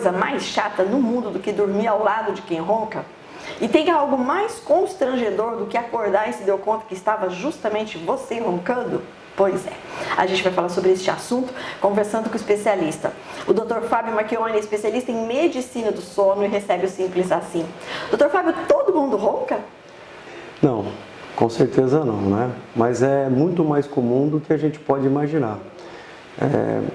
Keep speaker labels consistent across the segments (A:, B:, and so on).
A: coisa mais chata no mundo do que dormir ao lado de quem ronca? E tem algo mais constrangedor do que acordar e se deu conta que estava justamente você roncando? Pois é, a gente vai falar sobre este assunto conversando com o especialista. O Dr. Fábio Marchione é especialista em medicina do sono e recebe o Simples Assim. Dr. Fábio, todo mundo ronca?
B: Não, com certeza não, né? Mas é muito mais comum do que a gente pode imaginar.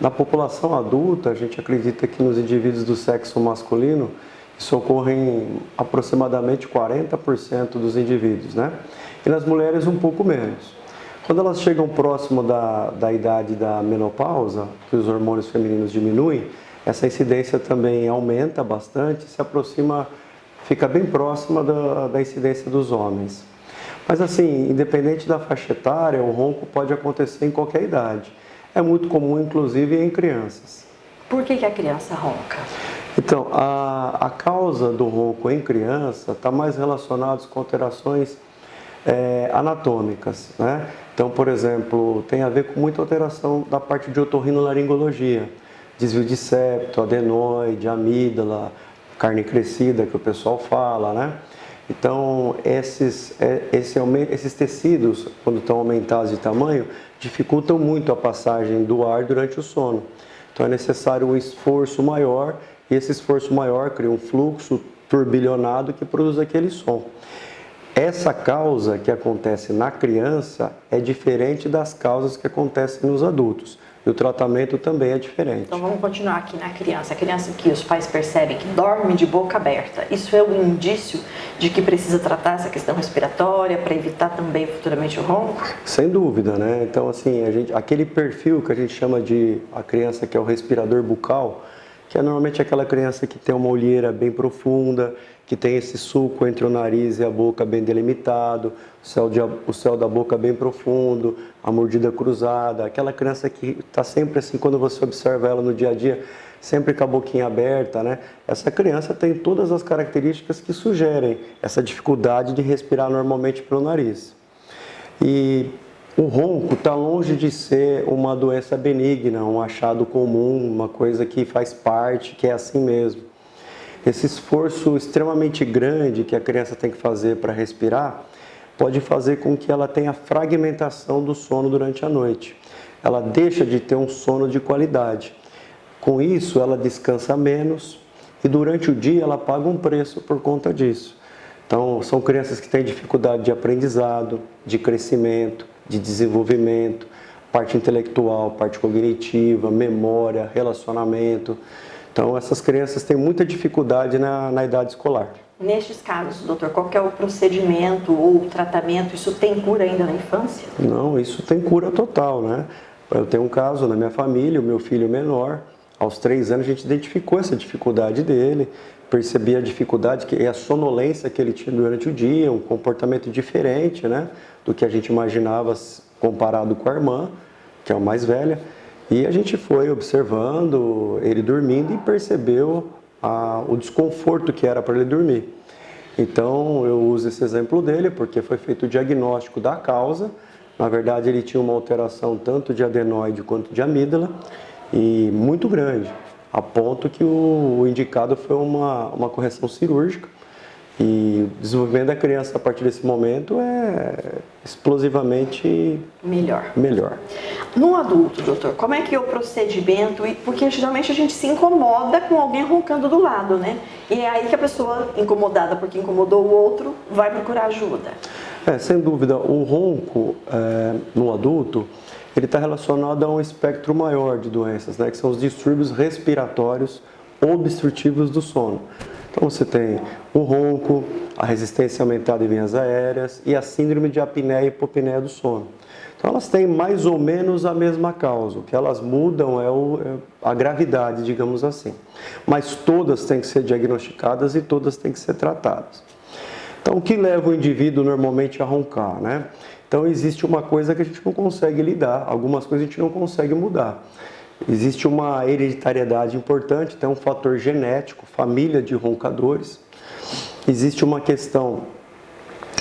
B: Na população adulta, a gente acredita que nos indivíduos do sexo masculino, isso ocorre em aproximadamente 40% dos indivíduos, né? E nas mulheres um pouco menos. Quando elas chegam próximo da idade da menopausa, que os hormônios femininos diminuem, essa incidência também aumenta bastante, se aproxima, fica bem próxima da incidência dos homens. Mas assim, independente da faixa etária, o ronco pode acontecer em qualquer idade. É muito comum, inclusive, em crianças.
A: Por que a criança ronca?
B: Então, a causa do ronco em criança está mais relacionada com alterações anatômicas, né? Então, por exemplo, tem a ver com muita alteração da parte de otorrinolaringologia, desvio de septo, adenoide, amígdala, carne crescida, que o pessoal fala, né? Então, esses tecidos, quando estão aumentados de tamanho, dificultam muito a passagem do ar durante o sono. Então, é necessário um esforço maior, e esse esforço maior cria um fluxo turbilhonado que produz aquele som. Essa causa que acontece na criança é diferente das causas que acontecem nos adultos. E o tratamento também é diferente.
A: Então vamos continuar aqui na criança. A criança que os pais percebem que dorme de boca aberta. Isso é um indício de que precisa tratar essa questão respiratória para evitar também futuramente o ronco?
B: Sem dúvida, né? Então assim, aquele perfil que a gente chama de a criança que é o respirador bucal, que é normalmente aquela criança que tem uma olheira bem profunda, que tem esse sulco entre o nariz e a boca bem delimitado, o céu da boca bem profundo, a mordida cruzada, aquela criança que está sempre assim, quando você observa ela no dia a dia, sempre com a boquinha aberta, né? Essa criança tem todas as características que sugerem essa dificuldade de respirar normalmente pelo nariz. E o ronco está longe de ser uma doença benigna, um achado comum, uma coisa que faz parte, que é assim mesmo. Esse esforço extremamente grande que a criança tem que fazer para respirar pode fazer com que ela tenha fragmentação do sono durante a noite. Ela deixa de ter um sono de qualidade. Com isso, ela descansa menos e durante o dia ela paga um preço por conta disso. Então, são crianças que têm dificuldade de aprendizado, de crescimento, de desenvolvimento, parte intelectual, parte cognitiva, memória, relacionamento. Então, essas crianças têm muita dificuldade na idade escolar.
A: Nestes casos, doutor, qual que é o procedimento ou o tratamento? Isso tem cura ainda na infância?
B: Não, isso tem cura total, né? Eu tenho um caso na minha família, o meu filho menor, aos 3 anos a gente identificou essa dificuldade dele, percebi a dificuldade e a sonolência que ele tinha durante o dia, um comportamento diferente, né, do que a gente imaginava comparado com a irmã, que é a mais velha. E a gente foi observando ele dormindo e percebeu o desconforto que era para ele dormir. Então eu uso esse exemplo dele porque foi feito o diagnóstico da causa. Na verdade ele tinha uma alteração tanto de adenoide quanto de amígdala e muito grande, a ponto que o indicado foi uma correção cirúrgica. E o desenvolvimento da criança a partir desse momento é explosivamente melhor.
A: No adulto, doutor, como é que é o procedimento? Porque geralmente a gente se incomoda com alguém roncando do lado, né? E é aí que a pessoa, incomodada porque incomodou o outro, vai procurar ajuda.
B: Sem dúvida, o ronco no adulto, ele está relacionado a um espectro maior de doenças, né? Que são os distúrbios respiratórios obstrutivos do sono. Então você tem o ronco, a resistência aumentada em vias aéreas e a síndrome de apneia e hipopneia do sono. Então elas têm mais ou menos a mesma causa, o que elas mudam é a gravidade, digamos assim. Mas todas têm que ser diagnosticadas e todas têm que ser tratadas. Então o que leva o indivíduo normalmente a roncar, né? Então existe uma coisa que a gente não consegue lidar, algumas coisas a gente não consegue mudar. Existe uma hereditariedade importante, tem um fator genético, família de roncadores. Existe uma questão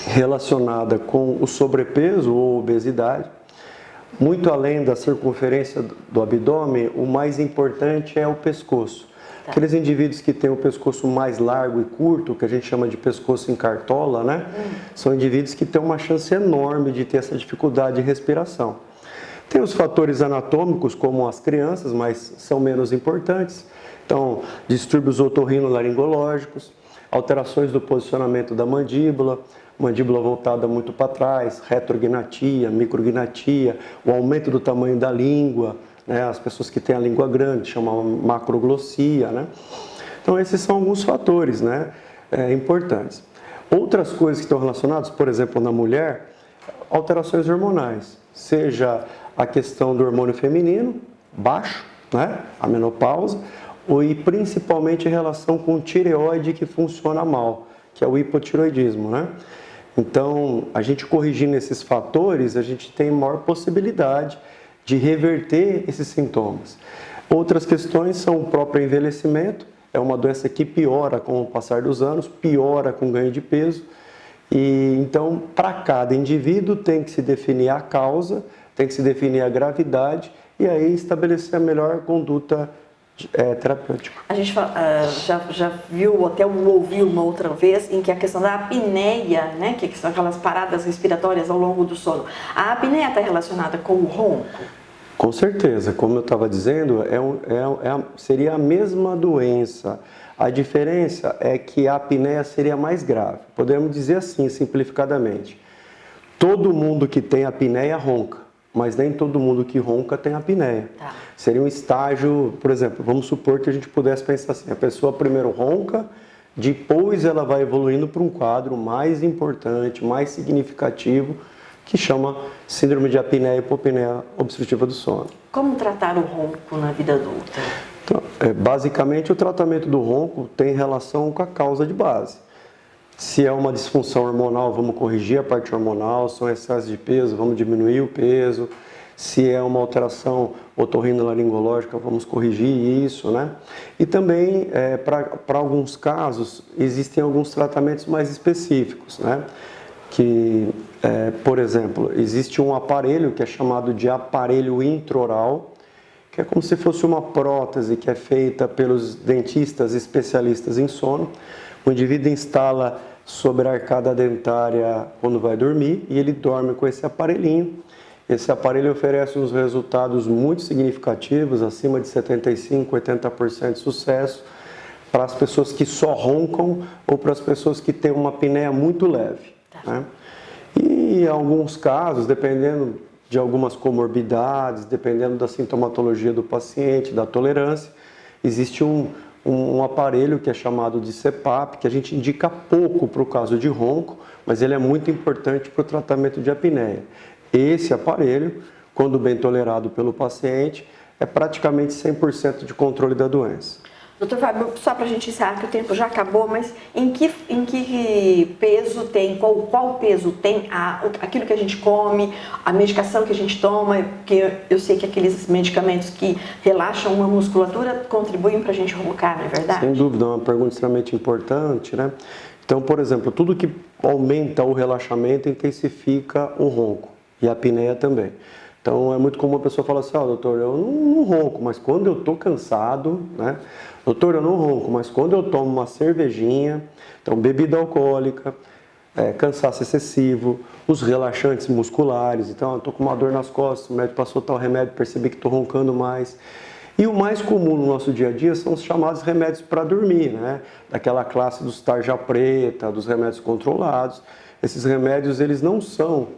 B: relacionada com o sobrepeso ou obesidade. Muito além da circunferência do abdômen, o mais importante é o pescoço. Aqueles indivíduos que têm o pescoço mais largo e curto, que a gente chama de pescoço em cartola, né? São indivíduos que têm uma chance enorme de ter essa dificuldade de respiração. Tem os fatores anatômicos, como as crianças, mas são menos importantes. Então, distúrbios otorrinolaringológicos, alterações do posicionamento da mandíbula voltada muito para trás, retrognatia, micrognatia, o aumento do tamanho da língua, né? As pessoas que têm a língua grande, chamam macroglossia, né? Então, esses são alguns fatores, né, importantes. Outras coisas que estão relacionadas, por exemplo, na mulher, alterações hormonais, seja a questão do hormônio feminino, baixo, né, a menopausa, e principalmente em relação com o tireoide que funciona mal, que é o hipotireoidismo, né? Então, a gente corrigindo esses fatores, a gente tem maior possibilidade de reverter esses sintomas. Outras questões são o próprio envelhecimento, é uma doença que piora com o passar dos anos, piora com o ganho de peso, e então, para cada indivíduo tem que se definir a causa, tem que se definir a gravidade e aí estabelecer a melhor conduta terapêutica.
A: A gente já viu, ou até ouviu uma outra vez, em que a questão da apneia, né, que são aquelas paradas respiratórias ao longo do sono, a apneia está relacionada com o ronco?
B: Com certeza, como eu estava dizendo, seria a mesma doença. A diferença é que a apneia seria mais grave. Podemos dizer assim, simplificadamente. Todo mundo que tem apneia ronca, mas nem todo mundo que ronca tem apneia.
A: Tá.
B: Seria um estágio, por exemplo, vamos supor que a gente pudesse pensar assim, a pessoa primeiro ronca, depois ela vai evoluindo para um quadro mais importante, mais significativo, que chama síndrome de apneia e hipopneia obstrutiva do sono.
A: Como tratar o ronco na vida adulta?
B: Então, basicamente, o tratamento do ronco tem relação com a causa de base. Se é uma disfunção hormonal, vamos corrigir a parte hormonal. Se é um excesso de peso, vamos diminuir o peso. Se é uma alteração otorrinolaringológica, vamos corrigir isso, né? E também, para alguns casos, existem alguns tratamentos mais específicos, né? Que, por exemplo, existe um aparelho que é chamado de aparelho intraoral, que é como se fosse uma prótese que é feita pelos dentistas especialistas em sono. O indivíduo instala sobre a arcada dentária quando vai dormir e ele dorme com esse aparelhinho. Esse aparelho oferece uns resultados muito significativos, acima de 75%, 80% de sucesso, para as pessoas que só roncam ou para as pessoas que têm uma apneia muito leve. Né? E em alguns casos, dependendo de algumas comorbidades, dependendo da sintomatologia do paciente, da tolerância, existe um aparelho que é chamado de CPAP, que a gente indica pouco para o caso de ronco, mas ele é muito importante para o tratamento de apneia. Esse aparelho, quando bem tolerado pelo paciente, é praticamente 100% de controle da doença.
A: Doutor Fábio, só para a gente encerrar, que o tempo já acabou, mas em que peso tem, qual peso tem aquilo que a gente come, a medicação que a gente toma? Porque eu sei que aqueles medicamentos que relaxam uma musculatura contribuem para a gente roncar, não é verdade?
B: Sem dúvida, é uma pergunta extremamente importante, né? Então, por exemplo, tudo que aumenta o relaxamento intensifica o ronco e a apneia também. Então, é muito comum a pessoa falar assim, doutor, eu não ronco, mas quando eu estou cansado, né? Doutor, eu não ronco, mas quando eu tomo uma cervejinha, então bebida alcoólica, cansaço excessivo, os relaxantes musculares, então eu estou com uma dor nas costas, o médico passou tal remédio, percebi que estou roncando mais. E o mais comum no nosso dia a dia são os chamados remédios para dormir, né? Daquela classe dos tarja preta, dos remédios controlados. Esses remédios, eles não são,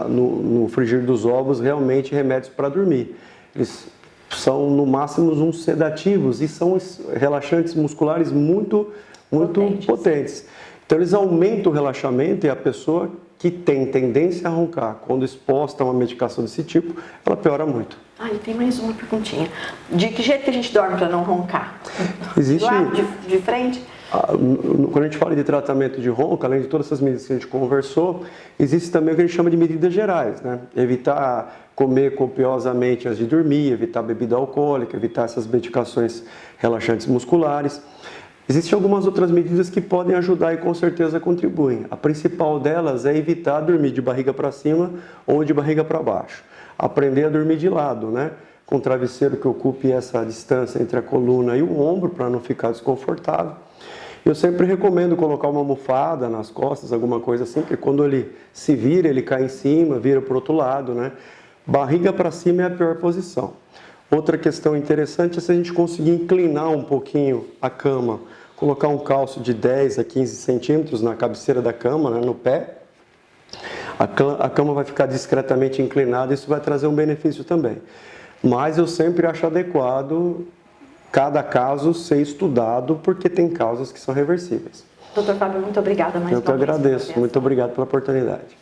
B: no frigir dos ovos, realmente remédios para dormir. Eles são, no máximo, uns sedativos e são relaxantes musculares muito potentes. Então, eles aumentam o relaxamento e a pessoa que tem tendência a roncar, quando exposta a uma medicação desse tipo, ela piora muito.
A: E tem mais uma perguntinha. De que jeito que a gente dorme para não roncar?
B: Existe...
A: Do lado, de frente?
B: Quando a gente fala de tratamento de ronco, além de todas essas medidas que a gente conversou, existe também o que a gente chama de medidas gerais, né? Evitar comer copiosamente antes de dormir, evitar bebida alcoólica, evitar essas medicações relaxantes musculares. Existem algumas outras medidas que podem ajudar e com certeza contribuem. A principal delas é evitar dormir de barriga para cima ou de barriga para baixo. Aprender a dormir de lado, né? com um travesseiro que ocupe essa distância entre a coluna e o ombro para não ficar desconfortável. Eu sempre recomendo colocar uma almofada nas costas, alguma coisa assim, porque quando ele se vira, ele cai em cima, vira para o outro lado, né? Barriga para cima é a pior posição. Outra questão interessante é se a gente conseguir inclinar um pouquinho a cama, colocar um calço de 10 a 15 centímetros na cabeceira da cama, né, no pé. A cama vai ficar discretamente inclinada, isso vai trazer um benefício também. Mas eu sempre acho adequado cada caso ser estudado, porque tem causas que são reversíveis.
A: Doutor Fábio, muito obrigada mais uma vez.
B: Eu que agradeço. Muito obrigado pela oportunidade.